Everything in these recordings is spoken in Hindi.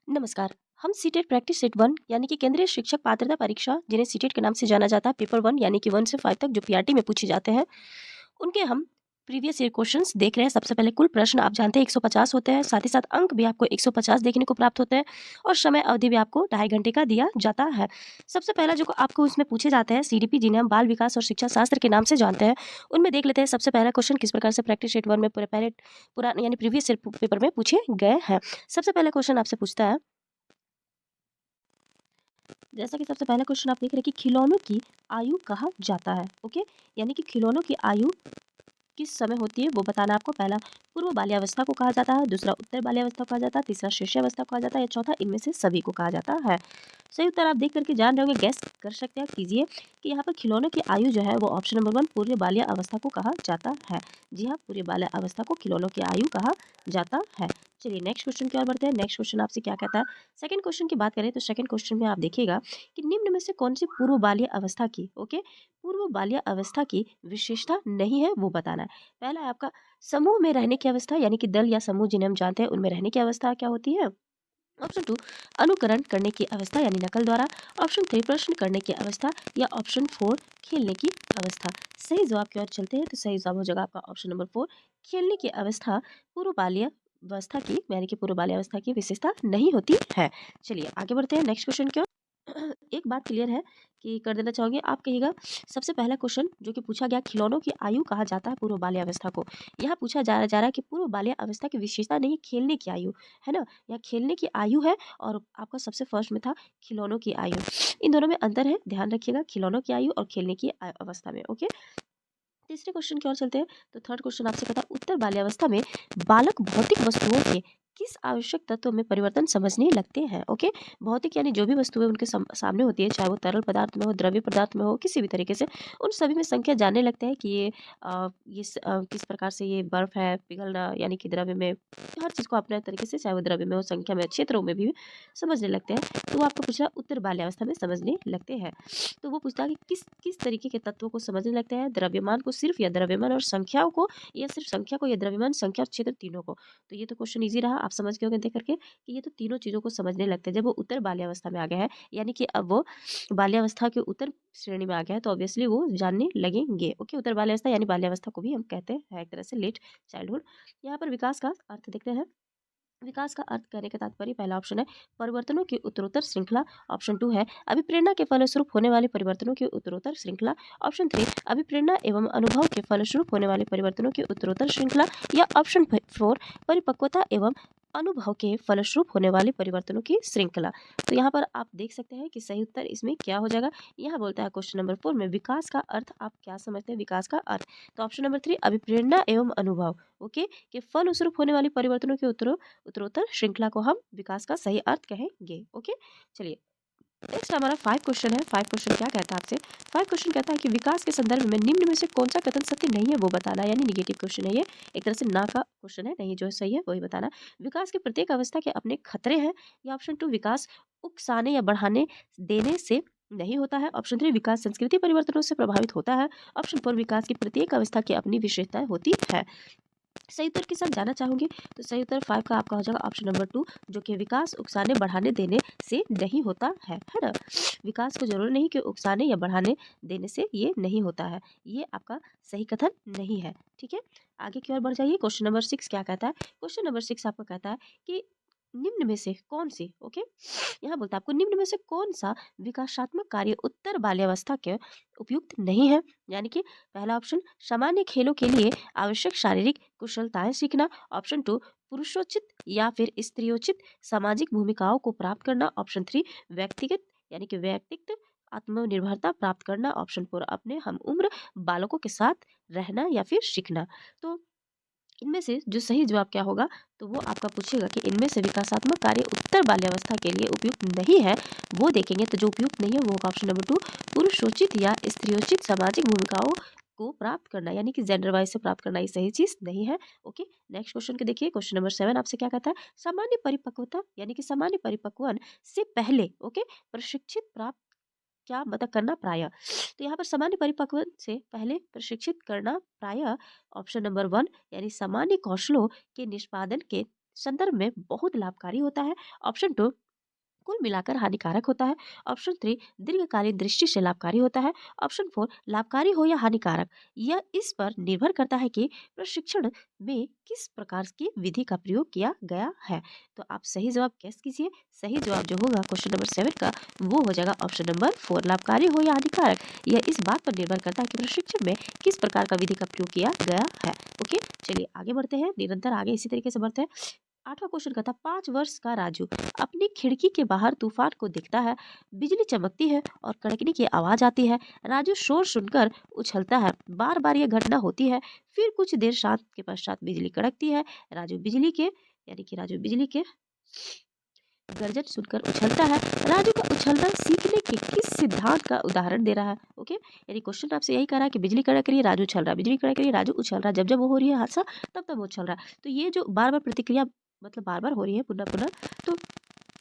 नमस्कार। हम सीटेट प्रैक्टिस सेट 1 यानी कि केंद्रीय शिक्षक पात्रता परीक्षा जिन्हें सीटेट के नाम से जाना जाता है पेपर 1 यानी कि 1 से 5 तक जो पीआरटी में पूछे जाते हैं, उनके हम प्रीवियस ईयर क्वेश्चंस देख रहे हैं। सबसे पहले कुल प्रश्न आप जानते हैं 150 होते हैं, साथ ही साथ अंक भी आपको 150 देखने को प्राप्त होते हैं और समय अवधि भी आपको 2.5 घंटे का दिया जाता है। सबसे पहला जो आपको उसमें पूछे जाते हैं सीडीपी जिन्हें हम बाल विकास और शिक्षा शास्त्र के नाम से जानते हैं, उनमें देख लेते हैं सबसे पहला क्वेश्चन किस प्रकार से प्रैक्टिस सेट 1 में पूरा यानी प्रीवियस ईयर पेपर में पूछे गए हैं। सबसे पहला क्वेश्चन आपसे पूछता है, जैसा कि सबसे पहला क्वेश्चन आप देख रहे हैं कि खिलौनों की आयु कहा जाता है। ओके, यानी कि खिलौनों की आयु किस समय होती है वो बताना आपको। पहला पूर्व बाल्यावस्था को कहा जाता है, दूसरा उत्तर बाल्यावस्था को कहा जाता है, तीसरा शिष्यावस्था को कहा जाता है या चौथा इनमें से सभी को कहा जाता है। सही उत्तर आप देख करके जान रहे होंगे, गैस कर सकते हैं, कीजिए कि यहाँ पर खिलौनों की आयु जो है वो ऑप्शन नंबर 1 पूर्व बाल्या अवस्था को कहा जाता है। जी हाँ, पूर्व बाल्या अवस्था को खिलौनों की आयु कहा जाता है। चलिए नेक्स्ट क्वेश्चन की ओर बढ़ते हैं। नेक्स्ट क्वेश्चन आपसे क्या कहता है, सेकंड क्वेश्चन की बात करें तो सेकंड क्वेश्चन में आप देखिएगा कि निम्न में से कौन सी पूर्व बाल्य अवस्था की पूर्व बाल्य अवस्था की विशेषता नहीं है वो बताना है। पहला है आपका समूह में रहने की अवस्था, यानी कि दल या समूह जिन्हें हम जानते हैं उनमें रहने की अवस्था क्या होती है। ऑप्शन 2 अनुकरण करने की अवस्था यानी नकल द्वारा। ऑप्शन 3 प्रश्न करने की अवस्था या ऑप्शन 4 खेलने की अवस्था। सही जवाब की ओर चलते हैं तो सही जवाब हो जाएगा आपका ऑप्शन नंबर 4 खेलने की अवस्था पूर्व बाल्य अवस्था की यानी कि पूर्व बाल्य अवस्था की विशेषता नहीं होती है। चलिए आगे बढ़ते हैं नेक्स्ट क्वेश्चन की ओर। एक बात क्लियर है कि कर देना चाहोगे, आप कहिएगा सबसे पहला क्वेश्चन जो कि पूछा गया खिलौनों की आयु कहा जाता है पूर्व बाल्य अवस्था को। यहाँ पूछा जा रहा है कि पूर्व बाल्य अवस्था की विशेषता नहीं, खेलने की आयु है ना, या खेलने की आयु है और आपका सबसे फर्स्ट में था खिलौनों की आयु। इन दोनों में अंतर है, ध्यान रखिएगा, खिलौनों की आयु और खेलने की अवस्था में। ओके, तीसरे क्वेश्चन की ओर चलते हैं तो थर्ड क्वेश्चन आपसे कहता है उत्तर बाल्यावस्था में बालक भौतिक वस्तुओं के किस आवश्यक तत्व में परिवर्तन समझने लगते हैं। ओके, भौतिक यानी जो भी वस्तुएं उनके सामने होती है, चाहे वो तरल पदार्थ में हो, द्रव्य पदार्थ में हो, किसी भी तरीके से उन सभी में संख्या जानने लगते हैं कि किस प्रकार से ये बर्फ है पिघलना, यानी कि द्रव्य में हर चीज़ को अपने तरीके से, चाहे वो द्रव्य में हो, संख्या में, क्षेत्रों में भी समझने लगते हैं। तो वो आपको पूछ रहा है उत्तर बाल्यावस्था में समझने लगते हैं। तो वो पूछता है कि किस किस तरीके के तत्वों को समझने लगते हैं, द्रव्यमान को सिर्फ या द्रव्यमान और संख्याओं को, या सिर्फ संख्या को या द्रव्यमान संख्या और क्षेत्र तीनों को। तो ये तो क्वेश्चन इजी रहा, आप समझ गए होंगे देख करके कि ये तो तीनों चीजों को समझने लगते हैं। जब वो उत्तर बाल्यावस्था में आ गया है, यानी कि अब वो बाल्यावस्था के उत्तर श्रेणी में आ गया है, तो ऑब्वियसली वो जानने लगेंगे। ओके, उत्तर बाल्यावस्था यानी बाल्यावस्था को भी हम कहते हैं एक तरह से लेट चाइल्डहुड। यहाँ पर विकास का अर्थ देखते हैं। विकास का अर्थ कहने का तात्पर्य, पहला ऑप्शन है परिवर्तनों की उत्तरोत्तर श्रृंखला। ऑप्शन 2 है अभिप्रेरणा के फलस्वरूप होने वाले परिवर्तनों की उत्तरोत्तर श्रृंखला। ऑप्शन 3 अभिप्रेरणा एवं अनुभव के फलस्वरूप होने वाले परिवर्तनों की उत्तरोत्तर श्रृंखला। या ऑप्शन 4 परिपक्वता एवं अनुभव के फलस्वरूप होने वाले परिवर्तनों की श्रृंखला। तो यहाँ पर आप देख सकते हैं कि सही उत्तर इसमें क्या हो जाएगा। यहाँ बोलता है क्वेश्चन नंबर 4 में विकास का अर्थ आप क्या समझते हैं, विकास का अर्थ। तो ऑप्शन नंबर 3 अभिप्रेरणा एवं अनुभव ओके के फलस्वरूप होने वाले परिवर्तनों के उत्तरोत्तर श्रृंखला को हम विकास का सही अर्थ कहेंगे। ओके, चलिए नेक्स्ट हमारा 5 क्वेश्चन है। 5 क्वेश्चन क्या कहता है आपसे, 5 क्वेश्चन कहता है कि विकास के संदर्भ में निम्न में से कौन सा कथन सत्य नहीं है वो बताना, यानी निगेटिव क्वेश्चन है ये, एक तरह से ना का क्वेश्चन है, नहीं जो सही है वही बताना। विकास के प्रत्येक अवस्था के अपने खतरे हैं। या ऑप्शन 2 विकास उकसाने या बढ़ाने देने से नहीं होता है। ऑप्शन 3 विकास संस्कृति परिवर्तनों से प्रभावित होता है। ऑप्शन 4 विकास की प्रत्येक अवस्था की अपनी विशेषताएं होती है। सही उत्तर के साथ जाना चाहूंगी तो सही उत्तर 5 का आपका हो जाएगा ऑप्शन नंबर 2, जो कि विकास उकसाने बढ़ाने देने से नहीं होता है ना। विकास को जरूरी नहीं कि उकसाने या बढ़ाने देने से ये नहीं होता है, ये आपका सही कथन नहीं है। ठीक है, आगे की ओर बढ़ जाइए। क्वेश्चन नंबर 6 क्या कहता है, क्वेश्चन नंबर 6 आपको कहता है कि निम्न में से कौन सी ओके यहाँ बोलता है आपको निम्न में से कौन सा विकासात्मक कार्य उत्तर बाल्यावस्था के उपयुक्त नहीं है। यानी कि पहला ऑप्शन सामान्य खेलों के लिए आवश्यक शारीरिक कुशलताएं सीखना। ऑप्शन 2 पुरुषोचित या फिर स्त्रियोचित सामाजिक भूमिकाओं को प्राप्त करना। ऑप्शन 3 व्यक्तिगत यानी कि व्यक्तित्व आत्मनिर्भरता प्राप्त करना। ऑप्शन 4 अपने हम उम्र बालकों के साथ रहना या फिर सीखना। तो इनमें से जो सही जवाब क्या होगा, तो वो आपका पूछेगा कि इनमें से विकासात्मक कार्य उत्तर बाल्यावस्था के लिए उपयुक्त नहीं है, वो देखेंगे। तो जो उपयुक्त नहीं है वो होगा ऑप्शन नंबर 2 पुरुषोचित या स्त्रियोचित सामाजिक भूमिकाओं को प्राप्त करना, यानी कि जेंडर वाइज से प्राप्त करना, ये सही चीज नहीं है। ओके, नेक्स्ट क्वेश्चन के देखिए। क्वेश्चन नंबर 7 आपसे क्या कहता है, सामान्य परिपक्वता यानी कि सामान्य परिपक्वन से पहले ओके प्रशिक्षित प्राप्त क्या मतलब करना प्राय। तो यहाँ पर सामान्य परिपक्व से पहले प्रशिक्षित करना प्राय ऑप्शन नंबर 1 यानी सामान्य कौशलों के निष्पादन के संदर्भ में बहुत लाभकारी होता है। ऑप्शन 2 कुल मिलाकर हानिकारक होता है। ऑप्शन 3 दीर्घकालीन दृष्टि से लाभकारी होता है। ऑप्शन 4 लाभकारी हो या हानिकारक, यह इस पर निर्भर करता है कि प्रशिक्षण में किस प्रकार की विधि का प्रयोग किया गया है। तो आप सही जवाब गेस कीजिए। सही जवाब जो होगा क्वेश्चन नंबर 7 का, वो हो जाएगा ऑप्शन नंबर 4, लाभकारी हो या हानिकारक, यह इस बात पर निर्भर करता है कि प्रशिक्षण में किस प्रकार का विधि का प्रयोग किया गया है। ओके, चलिए आगे बढ़ते हैं, निरंतर आगे इसी तरीके से बढ़ते हैं। 8वां क्वेश्चन कहता, 5 वर्ष का राजू अपनी खिड़की के बाहर तूफान को देखता है। बिजली चमकती है और कड़कने की आवाज आती है। राजू शोर सुनकर उछलता है। बार बार यह घटना होती है। फिर कुछ देर शांत के पश्चात बिजली कड़कती है। राजू बिजली के गर्जन सुनकर उछलता है। राजू का उछलना सीखने के किस सिद्धांत का उदाहरण दे रहा है। ओके, यानी क्वेश्चन आपसे यही कह रहा है कि बिजली कड़क रही है, राजू उछल रहा है, बिजली कड़क रही है, राजू उछल रहा है। जब जब वो हो रही है हादसा, तब तब वो उछल रहा है। तो ये जो बार बार प्रतिक्रिया, मतलब बार बार हो रही है पुनः पुनः, तो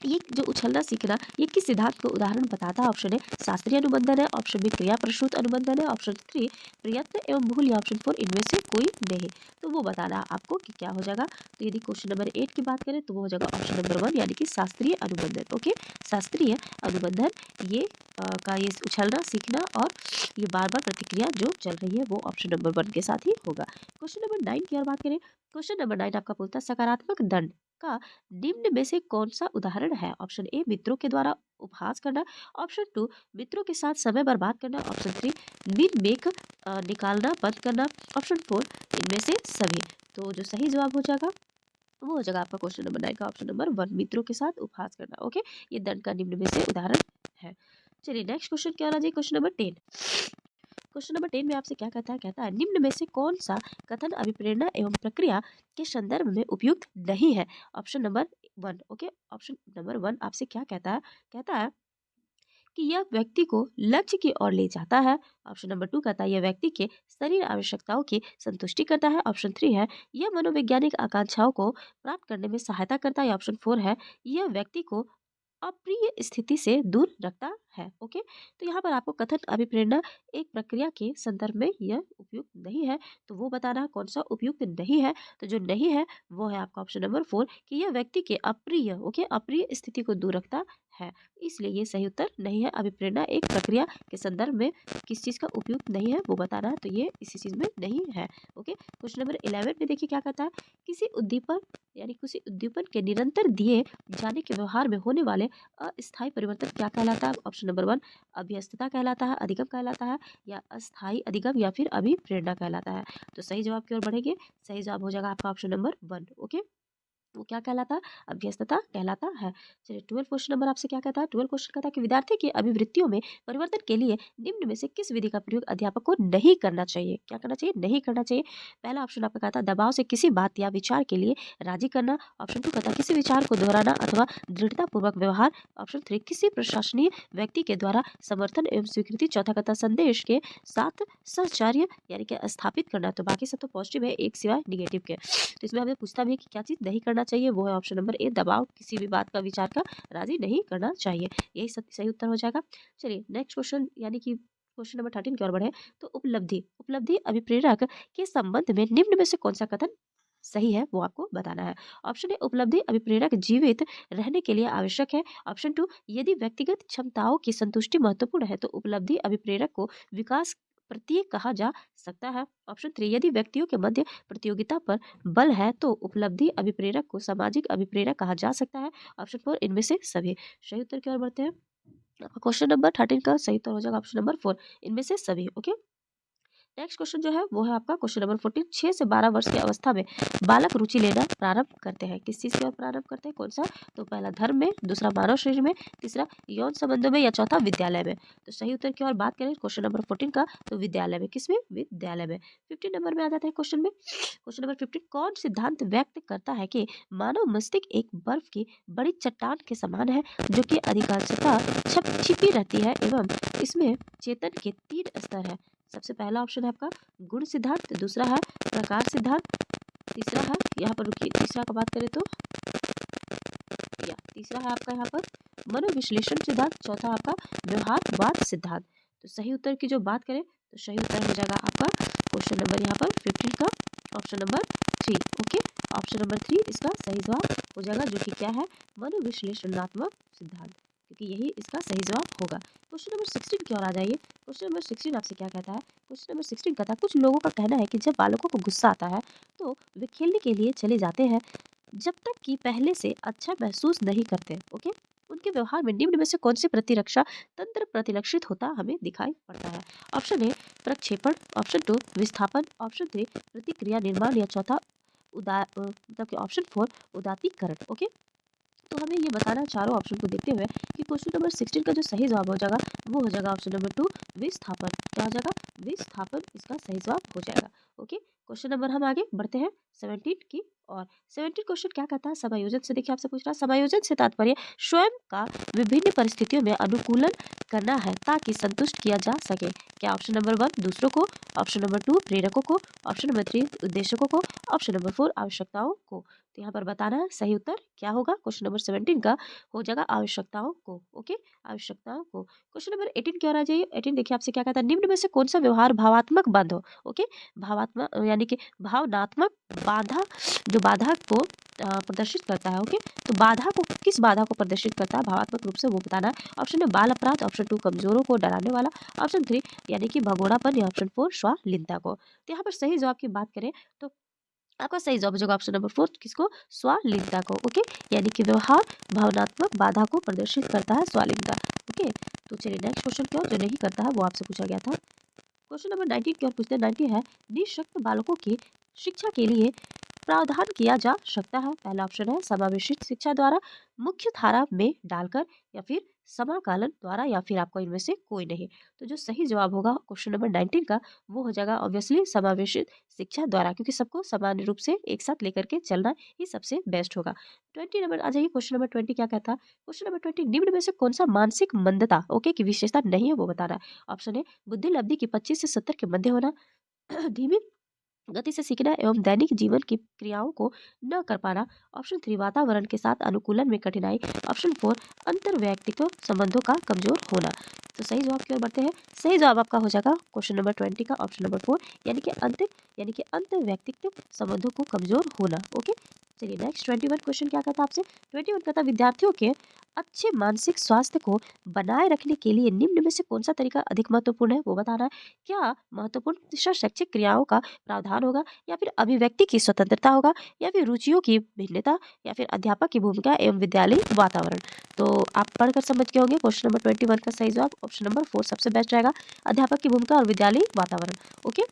ये जो उछलना सीखना, ये किस सिद्धांत को उदाहरण बताता है। ऑप्शन ए शास्त्रीय अनुबंधन है। ऑप्शन बी क्रिया प्रसूत अनुबंधन है। ऑप्शन 3 प्रयत्न एवं भूल, या ऑप्शन 4 इनमें से कोई नहीं। तो वो बताना आपको कि क्या हो जाएगा। तो यदि क्वेश्चन नंबर 8 की बात करें तो वो हो जाएगा ऑप्शन नंबर 1, यानी कि शास्त्रीय अनुबंधन। ओके, शास्त्रीय अनुबंधन, ये ये उछलना सीखना और ये बार बार प्रतिक्रिया जो चल रही है, वो ऑप्शन नंबर 1 के साथ ही होगा। क्वेश्चन नंबर 9 की और बात करें, क्वेश्चन नंबर 9 आपका बोलता है सकारात्मक दंड का निम्न में से कौन सा उदाहरण है। ऑप्शन ए मित्रों के द्वारा उपहास करना। ऑप्शन 2 मित्रों के साथ समय बर्बाद करना। ऑप्शन 3 बिन मेक निकालना बंद करना। ऑप्शन 4 इनमें से सभी। तो जो सही जवाब हो जाएगा वो हो जाएगा आपका क्वेश्चन नंबर 9 का ऑप्शन नंबर 1, मित्रों के साथ उपहास करना। ओके, ये दंड का निम्न में से उदाहरण है। चलिए नेक्स्ट क्वेश्चन क्या होना चाहिए, क्वेश्चन नंबर 10। क्वेश्चन नंबर 10 में आपसे क्या कहता है निम्न में से कौन सा कथन अभिप्रेरणा एवं प्रक्रिया के संदर्भ में उपयुक्त नहीं है। Option number 1। Okay, option number 1 आपसे क्या कहता है कि यह व्यक्ति को लक्ष्य की ओर ले जाता है। ऑप्शन नंबर 2 कहता है यह व्यक्ति के शरीर आवश्यकताओं की संतुष्टि करता है। ऑप्शन 3 है यह मनोवैज्ञानिक आकांक्षाओं को प्राप्त करने में सहायता करता है। ऑप्शन 4 है यह व्यक्ति को अप्रिय स्थिति से दूर रखता है। ओके, तो यहाँ पर आपको कथन अभिप्रेरणा एक प्रक्रिया के संदर्भ में यह उपयुक्त नहीं है, तो वो बताना कौन सा उपयुक्त नहीं है। तो जो नहीं है वो है आपका ऑप्शन नंबर 4, कि यह व्यक्ति के अप्रिय अप्रिय स्थिति को दूर रखता है। इसलिए ये सही उत्तर नहीं है। अभिप्रेरणा एक प्रक्रिया के संदर्भ में किस चीज का उपयुक्त नहीं है वो बताना है, तो ये इसी चीज में नहीं है। ओके, क्वेश्चन नंबर 11 में देखिए क्या कहता है, किसी उद्दीपन के निरंतर दिए जाने के व्यवहार में होने वाले अस्थायी परिवर्तन क्या कहलाता है। ऑप्शन नंबर 1 अभ्यस्तता कहलाता है, अधिगम कहलाता है, या अस्थायी अधिगम, या फिर अभिप्रेरणा कहलाता है। तो सही जवाब की ओर बढ़ेंगे। सही जवाब हो जाएगा आपका ऑप्शन नंबर 1। ओके, वो क्या कहलाता है, अभ्यस्तता कहलाता है। चलिए 12 क्वेश्चन नंबर आपसे क्या कहता है, 12 क्वेश्चन कहता है कि विद्यार्थी की अभिवृत्तियों में परिवर्तन के लिए निम्न में से किस विधि का प्रयोग अध्यापक को नहीं करना चाहिए। क्या करना चाहिए, नहीं करना चाहिए। पहला ऑप्शन आपका कहता है दबाव से किसी बात या विचार के लिए राजी करना। ऑप्शन 2 कहता है किसी विचार को दोहराना अथवा दृढ़ता पूर्वक व्यवहार। ऑप्शन 3 किसी प्रशासनीय व्यक्ति के द्वारा समर्थन एवं स्वीकृति। चौथा कहता है संदेश के साथ सहचार्य यानी कि स्थापित करना। तो बाकी सब तो पॉजिटिव है, एक सिवाय निगेटिव के। तो इसमें हमें पूछता भी है कि क्या चीज नहीं करना चाहिए, वो है ऑप्शन नंबर ए, दबाव किसी भी बात का विचार का राजी नहीं करना चाहिए। यही सही उत्तर हो जाएगा। चलिए नेक्स्ट क्वेश्चन, यानी कि क्वेश्चन नंबर 13 की ओर बढ़े। तो उपलब्धि अभिप्रेरक के संबंध में निम्न में से कौन सा कथन सही है वो आपको बताना है। ऑप्शन ए उपलब्धि अभिप्रेरक जीवित रहने के लिए आवश्यक है। ऑप्शन 2 यदि व्यक्तिगत क्षमताओं की संतुष्टि महत्वपूर्ण है तो उपलब्धि अभिप्रेरक को विकास प्रत्येक कहा जा सकता है। ऑप्शन 3 यदि व्यक्तियों के मध्य प्रतियोगिता पर बल है तो उपलब्धि अभिप्रेरक को सामाजिक अभिप्रेरक कहा जा सकता है। ऑप्शन 4 इनमें से सभी। सही उत्तर की ओर बढ़ते हैं। क्वेश्चन नंबर 13 का सही उत्तर हो जाएगा ऑप्शन नंबर 4, इनमें से सभी। ओके, नेक्स्ट क्वेश्चन जो है वो है आपका क्वेश्चन नंबर 14। 6 से 12 वर्ष की अवस्था में बालक रुचि लेना प्रारंभ करते हैं, किस चीज की ओर प्रारंभ करते हैं, कौन सा। तो पहला धर्म में, दूसरा मानव शरीर में, तीसरा यौन संबंधों में, या चौथा विद्यालय में। तो सही उत्तर की ओर बात करें क्वेश्चन नंबर 14 का, तो विद्यालय में। किसमें, विद्यालय में। 15 नंबर में आ जाते हैं क्वेश्चन में। क्वेश्चन नंबर 15 कौन सिद्धांत व्यक्त करता है कि मानव मस्तिष्क एक बर्फ की बड़ी चट्टान के समान है जो कि अधिकांशतः छिपी रहती है एवं इसमें चेतन के 3 स्तर है। सबसे पहला ऑप्शन है आपका गुण सिद्धांत, दूसरा है प्रकार सिद्धांत, तीसरा है, यहाँ पर रुकिए, तीसरा का बात करें तो तीसरा है आपका यहाँ पर मनोविश्लेषण सिद्धांत, चौथा आपका व्यवहारवाद सिद्धांत। तो सही उत्तर की जो बात करें तो सही उत्तर हो जाएगा आपका क्वेश्चन नंबर यहाँ पर 15 का option number 3। Okay, option number 3 इसका सही जवाब हो जाएगा, जो कि क्या है, मनोविश्लेषणात्मक सिद्धांत, क्योंकि यही इसका सही जवाब होगा। क्वेश्चन नंबर 16 की ओर आ जाइए। क्वेश्चन नंबर 16 आपसे क्या कहता है? क्वेश्चन नंबर 16 कहता है कुछ लोगों का कहना है कि जब बालकों को गुस्सा आता है तो वे खेलने के लिए चले जाते हैं, जब तक कि पहले से अच्छा महसूस नहीं करते। ओके, उनके व्यवहार में निम्न में से कौन सी प्रतिरक्षा तंत्र प्रतिलक्षित होता हमें दिखाई पड़ता है? ऑप्शन ए प्रक्षेपण, ऑप्शन 2 विस्थापन, ऑप्शन 3 प्रतिक्रिया निर्माण, या चौथा मतलब कि ऑप्शन 4 उदातीकरण। ओके, तो हमें ये बताना है चारों ऑप्शन को देखते हुए कि क्वेश्चन नंबर 16 का जो सही जवाब हो जाएगा वो हो जाएगा ऑप्शन नंबर 2 विस्थापन। क्या हो जाएगा? विस्थापन इसका सही जवाब हो जाएगा। ओके, क्वेश्चन नंबर हम आगे बढ़ते हैं 17 की। और 17 क्वेश्चन क्या कहता है? समायोजन से देखिए आपसे पूछ रहा है, समायोजन से तात्पर्य स्वयं का विभिन्न परिस्थितियों में अनुकूलन करना है ताकि संतुष्ट किया जा सके। क्या ऑप्शन नंबर 1 दूसरों को, ऑप्शन नंबर 2 प्रेरकों को, ऑप्शन नंबर 3 उद्देश्यों को, ऑप्शन नंबर 4 आवश्यकताओं को। तो यहाँ पर बताना है सही उत्तर क्या होगा। क्वेश्चन नंबर 17 का हो जाएगा आवश्यकताओं को। ओके, आवश्यकताओं को। क्वेश्चन नंबर 18 की ओर आ जाइए। 18 देखिए आपसे क्या कहता है, निम्न में से कौन सा व्यवहार भावात्मक बंध हो? ओके, भावात्मक यानी कि भावनात्मक बाधा, जो बाधा को प्रदर्शित करता है। ओके, तो बाधा को, किस बाधा को प्रदर्शित करता है भावात्मक रूप से, वो बताना है। ऑप्शन है बाल अपराध, ऑप्शन 2 कमजोरों को डराने वाला, ऑप्शन 3 यानी कि भगोड़ापन, या ऑप्शन 4 स्वालीनता को। तो यहाँ पर सही जवाब की बात करें तो आपका सही जवाब हो जाएगा ऑप्शन नंबर 4 किसको? स्वालीनता को। ओके, यानी कि व्यवहार भावनात्मक बाधा को प्रदर्शित करता है, स्वालीनता। ओके, तो चलिए नेक्स्ट क्वेश्चन की ओर, जो नहीं करता है वो आपसे पूछा गया था। क्वेश्चन नंबर 19 की ओर पूछते हैं। 19 है निःशक्त बालकों की शिक्षा के लिए प्रावधान किया जा सकता है। पहला ऑप्शन है समावेशित शिक्षा द्वारा, मुख्य धारा में डालकर, या फिर समाकलन द्वारा, या फिर आपको इनमें से कोई नहीं। तो जो सही जवाब होगा क्वेश्चन नंबर 19 का वो हो जाएगा ऑब्वियसली समावेशित शिक्षा द्वारा, क्योंकि सबको सामान्य रूप से एक साथ लेकर के चलना ही सबसे बेस्ट होगा। 20 नंबर आ जाइए। क्वेश्चन नंबर 20 क्या कहता है? क्वेश्चन नंबर 20 निम्न में से कौन सा मानसिक मंदता ओके की विशेषता नहीं है वो बताना है। ऑप्शन है बुद्धि लब्धि की 25 से 70 के मध्य होना, धीमी गति से सीखना एवं दैनिक जीवन की क्रियाओं को न कर पाना, ऑप्शन 3 वातावरण के साथ अनुकूलन में कठिनाई, ऑप्शन 4 अंतर व्यक्तित्व संबंधों का कमजोर होना। तो सही जवाब की ओर बढ़ते हैं। सही जवाब आपका हो जाएगा क्वेश्चन नंबर 20 का ऑप्शन नंबर 4 यानी कि अंतर व्यक्तित्व संबंधों को कमजोर होना। ओके, चलिए नेक्स्ट 21 क्वेश्चन क्या कहता है आपसे? 21 कहता है विद्यार्थियों के अच्छे मानसिक स्वास्थ्य को बनाए रखने के लिए निम्न में से कौन सा तरीका अधिक महत्वपूर्ण है वो बताना है। क्या महत्वपूर्ण दिशा शैक्षिक क्रियाओं का प्रावधान होगा, या फिर अभिव्यक्ति की स्वतंत्रता होगा, या फिर रुचियों की भिन्नता, या फिर अध्यापक की भूमिका एवं विद्यालय वातावरण। तो आप पढ़कर समझ गए होंगे क्वेश्चन नंबर 21 का सही जवाब ऑप्शन नंबर 4 सबसे बेस्ट रहेगा, अध्यापक की भूमिका और विद्यालय वातावरण। ओके,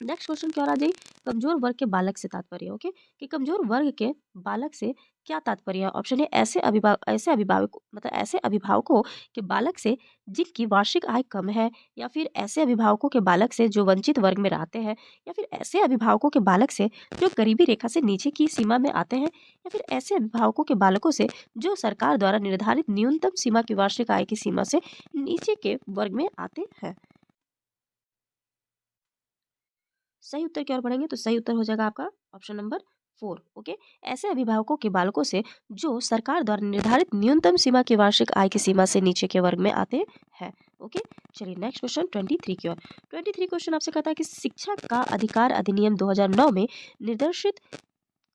नेक्स्ट क्वेश्चन की ओर आ जाइए। कमजोर वर्ग के बालक से तात्पर्य। ओके, कि कमजोर वर्ग के बालक से क्या तात्पर्य है? ऑप्शन है ऐसे अभिभावक मतलब ऐसे अभिभावकों के बालक से जिनकी वार्षिक आय कम है, या फिर ऐसे अभिभावकों के बालक से जो वंचित वर्ग में रहते हैं, या फिर ऐसे अभिभावकों के बालक से जो गरीबी रेखा से नीचे की सीमा में आते हैं, या फिर ऐसे अभिभावकों के बालकों से जो सरकार द्वारा निर्धारित न्यूनतम सीमा की वार्षिक आय की सीमा से नीचे के वर्ग में आते हैं। सही उत्तर की ओर बढ़ेंगे तो सही उत्तर हो जाएगा आपका ऑप्शन नंबर 4। ओके, ऐसे अभिभावकों के बालकों से जो सरकार द्वारा निर्धारित न्यूनतम सीमा की वार्षिक आय की सीमा से नीचे के वर्ग में आते हैं। ओके, चलिए नेक्स्ट क्वेश्चन 23 की ओर। 23 क्वेश्चन आपसे कहता है कि शिक्षा का अधिकार अधिनियम 2009 में निर्देशित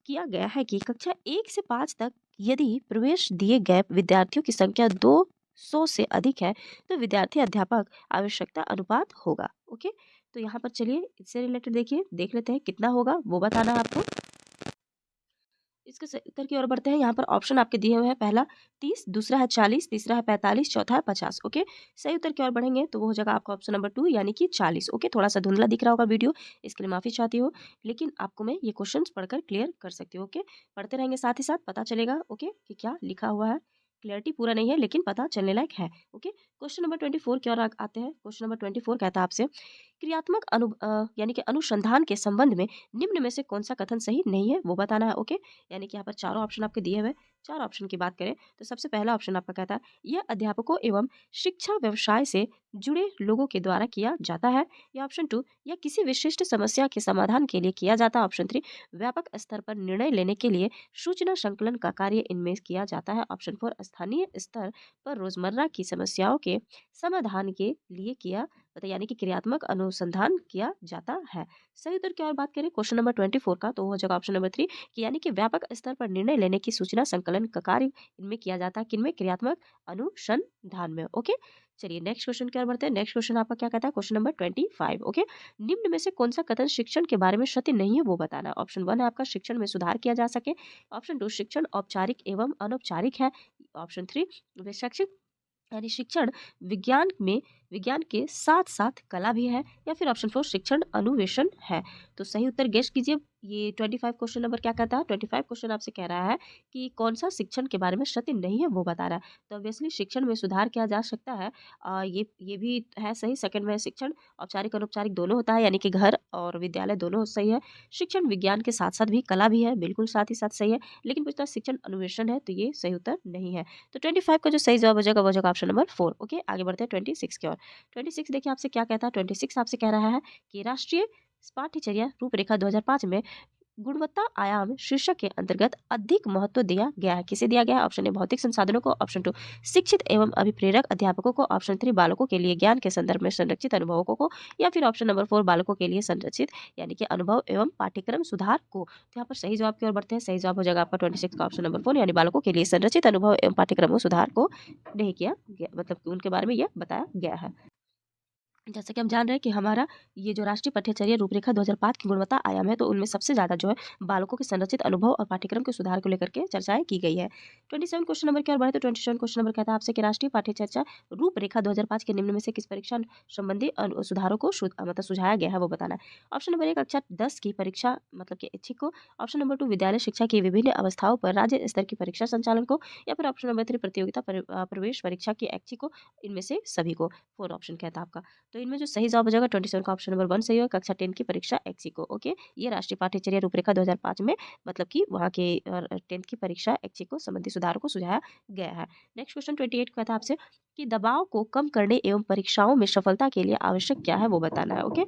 किया गया है कि कक्षा 1 से 5 तक यदि प्रवेश दिए गए विद्यार्थियों की संख्या 200 से अधिक है तो विद्यार्थी अध्यापक आवश्यकता अनुपात होगा। ओके, तो यहाँ पर चलिए इससे रिलेटेड देखिए देख लेते हैं कितना होगा वो बताना है आपको। इसके उत्तर की ओर बढ़ते हैं। यहाँ पर ऑप्शन आपके दिए हुए हैं, पहला 30, दूसरा है 40, तीसरा है 45, चौथा है 50। ओके, सही उत्तर की ओर बढ़ेंगे तो वो हो जाएगा आपका ऑप्शन नंबर 2 यानी कि 40। ओके, थोड़ा सा धुंधला दिख रहा होगा वीडियो, इसके लिए माफी चाहती हूँ, लेकिन आपको मैं ये क्वेश्चन पढ़कर क्लियर कर सकती हूँ। ओके, पढ़ते रहेंगे साथ ही साथ पता चलेगा ओके कि क्या लिखा हुआ है। क्लियरिटी पूरा नहीं है लेकिन पता चलने लायक है। ओके, क्वेश्चन नंबर 24 की ओर आते हैं। क्वेश्चन नंबर 24 कहता है आपसे क्रियात्मक यानी कि अनुसंधान के संबंध में निम्न में से कौन सा कथन सही नहीं है वो बताना है। ओके, यानी कि यहाँ पर चारों ऑप्शन आपके दिए हुए हैं। चार ऑप्शन की बात करें तो सबसे पहला ऑप्शन आपका कहता है यह अध्यापकों एवं शिक्षा व्यवसाय से जुड़े लोगों के द्वारा किया जाता है, या ऑप्शन 2 या किसी विशिष्ट समस्या के समाधान के लिए किया जाता है, ऑप्शन 3 व्यापक स्तर पर निर्णय लेने के लिए सूचना संकलन का कार्य इनमें किया जाता है, ऑप्शन 4 स्थानीय स्तर पर रोजमर्रा की समस्याओं के समाधान के लिए किया मतलब यानी कि क्रियात्मक अनुसंधान किया जाता है। सही उत्तर की और बात करें क्वेश्चन नंबर 24 का, तो हो जाएगा ऑप्शन नंबर 3 कि यानी कि व्यापक स्तर पर निर्णय लेने की सूचना संकलन का कार्य इनमें किया जाता है, किनमें? क्रियात्मक अनुसंधान में। ओके, चलिए नेक्स्ट क्वेश्चन की ओर बढ़ते हैं। नेक्स्ट क्वेश्चन आपका क्या कहता है? Question number 25। ओके, निम्न में से कौन सा कथन शिक्षण के बारे में सत्य नहीं है वो बताना है। ऑप्शन 1 है आपका शिक्षण में सुधार किया जा सके। ऑप्शन 2 शिक्षण औपचारिक एवं अनौपचारिक है। ऑप्शन 3 वे शैक्षिक यानी शिक्षण विज्ञान में विज्ञान के साथ साथ कला भी है। या फिर ऑप्शन 4 शिक्षण अनुवेशन है। तो सही उत्तर गेस कीजिए। ये 25 क्वेश्चन नंबर क्या कहता है? 25 क्वेश्चन आपसे कह रहा है कि कौन सा शिक्षण के बारे में सत्य नहीं है वो बता रहा है। तो ऑब्वियसली शिक्षण में सुधार किया जा सकता है। ये भी है सही। सेकंड में शिक्षण औपचारिक अनौपचारिक दोनों होता है, यानी कि घर और विद्यालय दोनों सही है। शिक्षण विज्ञान के साथ साथ भी कला भी है, बिल्कुल साथ ही साथ सही है। लेकिन पूछता है शिक्षण अनुवेशन है, तो ये सही उत्तर नहीं है। तो 25 का जो सही जवाब हो जाएगा वो हो जाएगा ऑप्शन नंबर 4। ओके, आगे बढ़ते हैं 26 की ओर। 26 देखिए आपसे क्या कहता है। 26 आपसे कह रहा है कि राष्ट्रीय पाठ्यचर्या रूपरेखा 2005 में गुणवत्ता आयाम शीर्षक के अंतर्गत अधिक महत्व दिया गया है। किसे दिया गया है? ऑप्शन ए भौतिक संसाधनों को, ऑप्शन 2 शिक्षित एवं अभिप्रेरक अध्यापकों को, ऑप्शन 3 बालकों के लिए ज्ञान के संदर्भ में संरक्षित अनुभवों को, या फिर ऑप्शन नंबर 4 बालकों के लिए संरक्षित यानी कि अनुभव एवं पाठ्यक्रम सुधार को। तो यहाँ पर सही जवाब की ओर बढ़ते हैं। सही जवाब हो जाएगा आपका 26 का ऑप्शन नंबर 4 यानी बालकों के लिए संरचित अनुभव एवं पाठ्यक्रमों सुधार को नहीं किया गया, मतलब कि उनके बारे में यह बताया गया है। जैसा कि हम जान रहे हैं कि हमारा ये जो राष्ट्रीय पाठ्यचर्या रूपरेखा 2005 की गुणवत्ता आयाम है, तो उनमें सबसे ज़्यादा जो है बालकों के संरचित अनुभव और पाठ्यक्रम के सुधार को लेकर के चर्चाएं की गई है। 27 क्वेश्चन नंबर की ओर बढ़े तो 27 क्वेश्चन नंबर कहता है आपसे कि राष्ट्रीय पाठ्यचर्या रूपरेखा 2005 के निम्न में से किस परीक्षा संबंधी सुधारों को मतलब सुझाया गया है वो बताना है। ऑप्शन नंबर 1 कक्षा 10 की परीक्षा मतलब कि ऐच्छिक को। ऑप्शन नंबर 2 विद्यालय शिक्षा की विभिन्न अवस्थाओं पर राज्य स्तर की परीक्षा संचालन को। या फिर ऑप्शन नंबर 3 प्रतियोगिता प्रवेश परीक्षा की ऐच्छिक को। इनमें से सभी को। 4 ऑप्शन कहता है आपका। तो इनमें जो सही जवाब हो जाएगा 27 का ऑप्शन नंबर 1 सही होगा, कक्षा 10 की परीक्षा ऐच्छिक को। ओके, ये राष्ट्रीय पाठ्यचर्या रूपरेखा 2005 में मतलब कि वहाँ के 10th की परीक्षा ऐच्छिक को संबंधी सुधारों को सुझाया गया है। नेक्स्ट क्वेश्चन 28 का था आपसे कि दबाव को कम करने एवं परीक्षाओं में सफलता के लिए आवश्यक क्या है वो बताना है। ओके,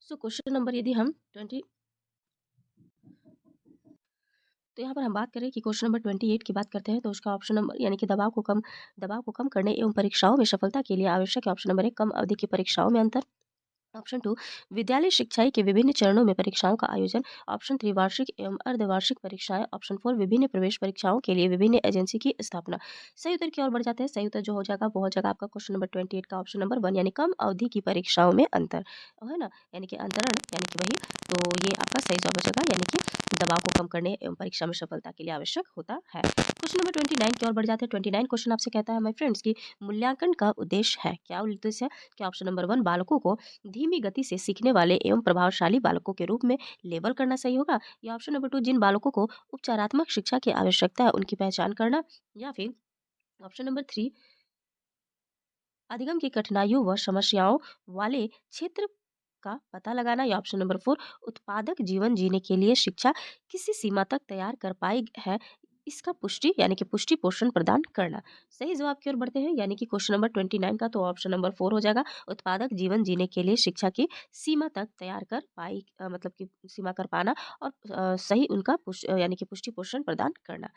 सो क्वेश्चन नंबर यदि हम 20 तो यहाँ पर हम बात करें कि क्वेश्चन नंबर 28 की बात करते हैं, तो उसका ऑप्शन नंबर यानी कि दबाव को कम करने एवं परीक्षाओं में सफलता के लिए आवश्यक है। ऑप्शन नंबर 1 कम अवधि की परीक्षाओं में अंतर। ऑप्शन 2 विद्यालय शिक्षाई के विभिन्न चरणों में परीक्षाओं का आयोजन। ऑप्शन 3 वार्षिक एवं अर्धवार्षिक परीक्षाएं। ऑप्शन 4 विभिन्न प्रवेश परीक्षाओं के लिए विभिन्न एजेंसी की स्थापना। सही उत्तर की ओर बढ़ जाते हैं। सही उत्तर जो हो जाएगा वो हो जाएगा आपका क्वेश्चन नंबर 28 का ऑप्शन नंबर 1 यानी कम अवधि की परीक्षाओं में अंतर, है ना, यानी कि अंतरण यानी कि वही। तो ये आपका सही जवाब हो जाएगा, यानी कि दबाव को कम करने एवं परीक्षा में सफलता के लिए आवश्यक होता है। क्वेश्चन नंबर 29 की ओर बढ़ जाते हैं। 29 क्वेश्चन आपसे कहता है माय फ्रेंड्स की मूल्यांकन का उद्देश्य है। क्या उद्देश्य है? क्या ऑप्शन नंबर 1 बालकों को धीमी गति से सीखने वाले एवं प्रभावशाली बालकों के रूप में लेबल करना सही होगा। या ऑप्शन नंबर 2 जिन बालकों को उपचारात्मक शिक्षा की आवश्यकता है उनकी पहचान करना। या फिर ऑप्शन नंबर 3 अधिगम की कठिनाइयों व समस्याओं वाले क्षेत्र का पता लगाना। या ऑप्शन नंबर 4 उत्पादक जीवन जीने के लिए शिक्षा किसी सीमा तक तैयार कर पाई है, इसका पुष्टि यानी कि पुष्टि पोषण प्रदान करना। सही जवाब की ओर बढ़ते हैं, यानी कि क्वेश्चन नंबर 29 का तो ऑप्शन नंबर 4 हो जाएगा, उत्पादक जीवन जीने के लिए शिक्षा की सीमा तक तैयार कर पाई मतलब कि सीमा कर पाना। और सही उनका यानी कि पुष्टि पोषण प्रदान करना।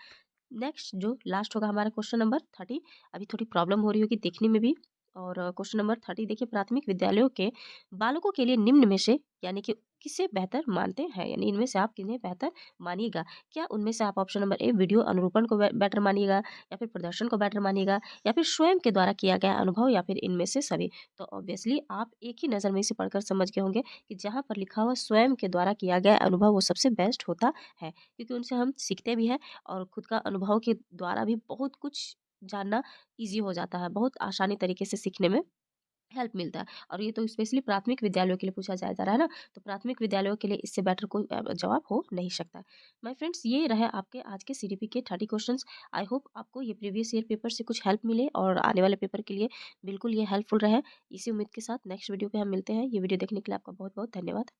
नेक्स्ट जो लास्ट होगा हमारा क्वेश्चन नंबर 30। अभी थोड़ी प्रॉब्लम हो रही होगी देखने में भी। और क्वेश्चन नंबर 30 देखिए प्राथमिक विद्यालयों के बालकों के लिए निम्न में से यानी कि किसे बेहतर मानते हैं, यानी इनमें से आप किन्हें बेहतर मानिएगा। क्या उनमें से आप ऑप्शन नंबर ए वीडियो अनुरूपण को बेटर मानिएगा, या फिर प्रदर्शन को बेटर मानिएगा, या फिर स्वयं के द्वारा किया गया अनुभव, या फिर इनमें से सभी। तो ऑब्वियसली आप एक ही नज़र में इसे पढ़कर समझ गए होंगे कि जहाँ पर लिखा हुआ स्वयं के द्वारा किया गया अनुभव वो सबसे बेस्ट होता है, क्योंकि उनसे हम सीखते भी हैं और खुद का अनुभव के द्वारा भी बहुत कुछ जानना ईज़ी हो जाता है, बहुत आसानी तरीके से सीखने में हेल्प मिलता है। और ये तो स्पेशली प्राथमिक विद्यालयों के लिए पूछा जा रहा है ना, तो प्राथमिक विद्यालयों के लिए इससे बेटर कोई जवाब हो नहीं सकता। माय फ्रेंड्स ये रहे आपके आज के सीडीपी के 30 क्वेश्चंस। आई होप आपको ये प्रीवियस ईयर पेपर से कुछ हेल्प मिले और आने वाले पेपर के लिए बिल्कुल ये हेल्पफुल रहे। इसी उम्मीद के साथ नेक्स्ट वीडियो पे हम मिलते हैं। ये वीडियो देखने के लिए आपका बहुत बहुत धन्यवाद।